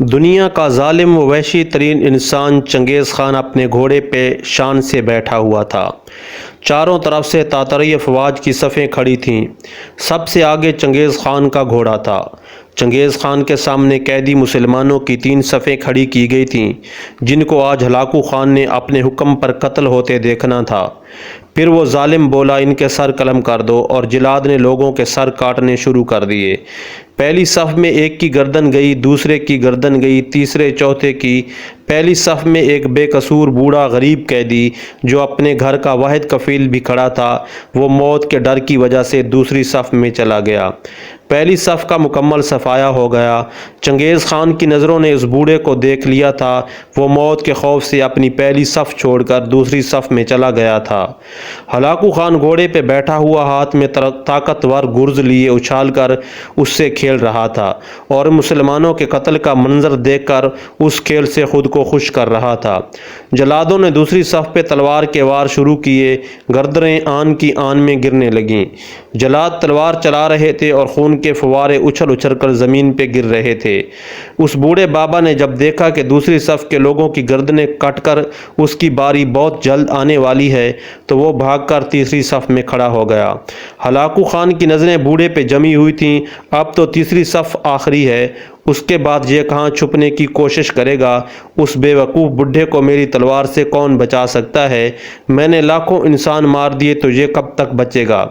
دنیا کا ظالم و وحشی ترین انسان چنگیز خان اپنے گھوڑے پہ شان سے بیٹھا ہوا تھا۔ چاروں طرف سے تاتاری افواج کی صفیں کھڑی تھیں۔ سب سے آگے چنگیز خان کا گھوڑا تھا۔ چنگیز خان کے سامنے قیدی مسلمانوں کی 3 صفیں کھڑی کی گئی تھیں، جن کو آج ہلاکو خان نے اپنے حکم پر قتل ہوتے دیکھنا تھا۔ پھر وہ ظالم بولا، ان کے سر قلم کر دو، اور جلاد نے لوگوں کے سر کاٹنے شروع کر دیے۔ پہلی صف میں ایک کی گردن گئی، دوسرے کی گردن گئی، تیسرے چوتھے کی۔ پہلی صف میں ایک بے قصور بوڑھا غریب قیدی جو اپنے گھر کا واحد کفیل بھی کھڑا تھا، وہ موت کے ڈر کی وجہ سے دوسری صف میں چلا گیا۔ پہلی صف کا مکمل صفایا ہو گیا۔ چنگیز خان کی نظروں نے اس بوڑھے کو دیکھ لیا تھا، وہ موت کے خوف سے اپنی پہلی صف چھوڑ کر دوسری صف میں چلا گیا تھا۔ ہلاکو خان گھوڑے پہ بیٹھا ہوا ہاتھ میں طاقتور گرز لیے اچھال کر اس سے کھیل رہا تھا، اور مسلمانوں کے قتل کا منظر دیکھ کر اس کھیل سے خود کو خوش کر رہا تھا۔ جلادوں نے دوسری صف پہ تلوار کے وار شروع کیے، گردنیں آن کی آن میں گرنے لگیں۔ جلاد تلوار چلا رہے تھے اور خون کے فوارے اچھل اچھل کر زمین پہ گر رہے تھے۔ اس بوڑھے بابا نے جب دیکھا کہ دوسری صف کے لوگوں کی گردنیں کٹ کر اس کی باری بہت جلد آنے والی ہے، تو وہ بھاگ کر تیسری صف میں کھڑا ہو گیا۔ ہلاکو خان کی نظریں بوڑھے پہ جمی ہوئی تھیں۔ اب تو تیسری صف آخری ہے، اس کے بعد یہ کہاں چھپنے کی کوشش کرے گا؟ اس بے وقوف بڈھے کو میری تلوار سے کون بچا سکتا ہے؟ میں نے لاکھوں انسان مار دیے تو یہ کب تک بچے گا؟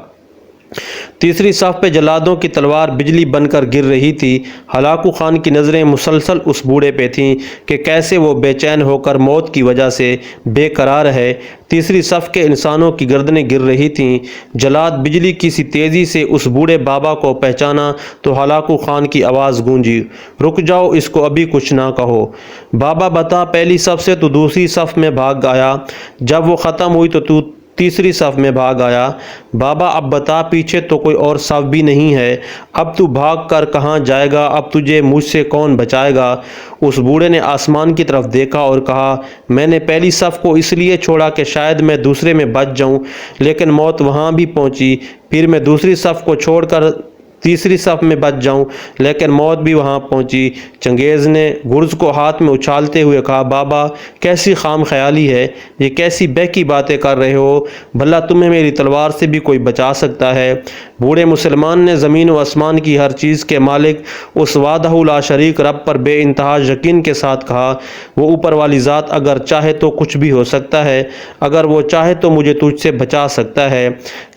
تیسری صف پہ جلادوں کی تلوار بجلی بن کر گر رہی تھی۔ ہلاکو خان کی نظریں مسلسل اس بوڑھے پہ تھیں کہ کیسے وہ بے چین ہو کر موت کی وجہ سے بے قرار ہے۔ تیسری صف کے انسانوں کی گردنیں گر رہی تھیں۔ جلاد بجلی کی سی تیزی سے اس بوڑھے بابا کو پہچانا تو ہلاکو خان کی آواز گونجی، رک جاؤ، اس کو ابھی کچھ نہ کہو۔ بابا بتا، پہلی صف سے تو دوسری صف میں بھاگ آیا، جب وہ ختم ہوئی تو تیسری صف میں بھاگ آیا۔ بابا اب بتا، پیچھے تو کوئی اور صف بھی نہیں ہے، اب تو بھاگ کر کہاں جائے گا؟ اب تجھے مجھ سے کون بچائے گا؟ اس بوڑھے نے آسمان کی طرف دیکھا اور کہا، میں نے پہلی صف کو اس لیے چھوڑا کہ شاید میں دوسرے میں بچ جاؤں، لیکن موت وہاں بھی پہنچی۔ پھر میں دوسری صف کو چھوڑ کر تیسری صف میں بچ جاؤں، لیکن موت بھی وہاں پہنچی۔ چنگیز نے گرز کو ہاتھ میں اچھالتے ہوئے کہا، بابا کیسی خام خیالی ہے، یہ کیسی بہکی باتیں کر رہے ہو؟ بھلا تمہیں میری تلوار سے بھی کوئی بچا سکتا ہے؟ بوڑھے مسلمان نے زمین و آسمان کی ہر چیز کے مالک اس وحدہ لا شریک رب پر بے انتہا یقین کے ساتھ کہا، وہ اوپر والی ذات اگر چاہے تو کچھ بھی ہو سکتا ہے، اگر وہ چاہے تو مجھے تجھ سے بچا سکتا ہے۔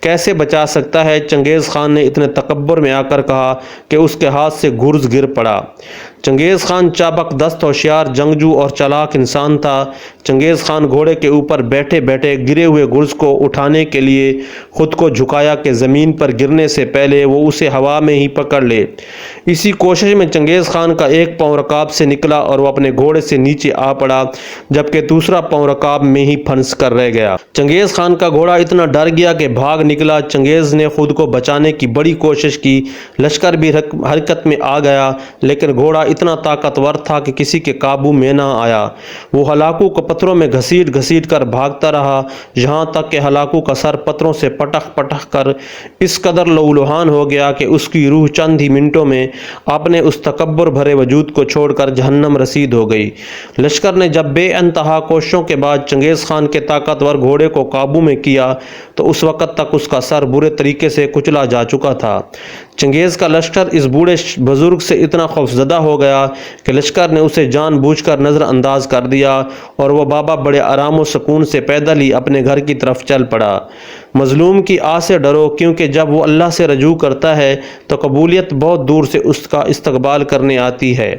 کیسے بچا سکتا ہے؟ چنگیز خان نے اتنے تکبر میں آ کر کہا کہ اس کے ہاتھ سے گرز گر پڑا۔ چنگیز خان چابک دست، ہوشیار جنگجو اور چالاک انسان تھا۔ چنگیز خان گھوڑے کے اوپر بیٹھے بیٹھے گرے ہوئے گرز کو اٹھانے کے لیے خود کو جھکایا کہ زمین پر گرنے سے پہلے وہ اسے ہوا میں ہی پکڑ لے۔ اسی کوشش میں چنگیز خان کا ایک پاؤں رکاب سے نکلا اور وہ اپنے گھوڑے سے نیچے آ پڑا، جبکہ دوسرا پاؤں رکاب میں ہی پھنس کر رہ گیا۔ چنگیز خان کا گھوڑا اتنا ڈر گیا کہ بھاگ نکلا۔ چنگیز نے خود کو بچانے کی بڑی کوشش کی، لشکر بھی حرکت میں آ گیا، لیکن گھوڑا اتنا طاقتور تھا کہ کسی کے قابو میں نہ آیا۔ وہ ہلاکو کو پتھروں میں گھسیٹ گھسیٹ کر بھاگتا رہا، یہاں تک کہ ہلاکو کا سر پتھروں سے پٹخ پٹخ کر اس قدر لہولہان ہو گیا کہ اس کی روح چند ہی منٹوں میں اپنے اس تکبر بھرے وجود کو چھوڑ کر جہنم رسید ہو گئی۔ لشکر نے جب بے انتہا کوششوں کے بعد چنگیز خان کے طاقتور گھوڑے کو قابو میں کیا تو اس وقت تک اس کا سر برے طریقے سے کچلا جا چکا تھا۔ چنگیز کا لشکر اس بوڑھے بزرگ سے اتنا خوفزدہ ہو گیا کہ لشکر نے اسے جان بوجھ کر نظر انداز کر دیا، اور وہ بابا بڑے آرام و سکون سے پیدل ہی اپنے گھر کی طرف چل پڑا۔ مظلوم کی آہ سے ڈرو، کیونکہ جب وہ اللہ سے رجوع کرتا ہے تو قبولیت بہت دور سے اس کا استقبال کرنے آتی ہے۔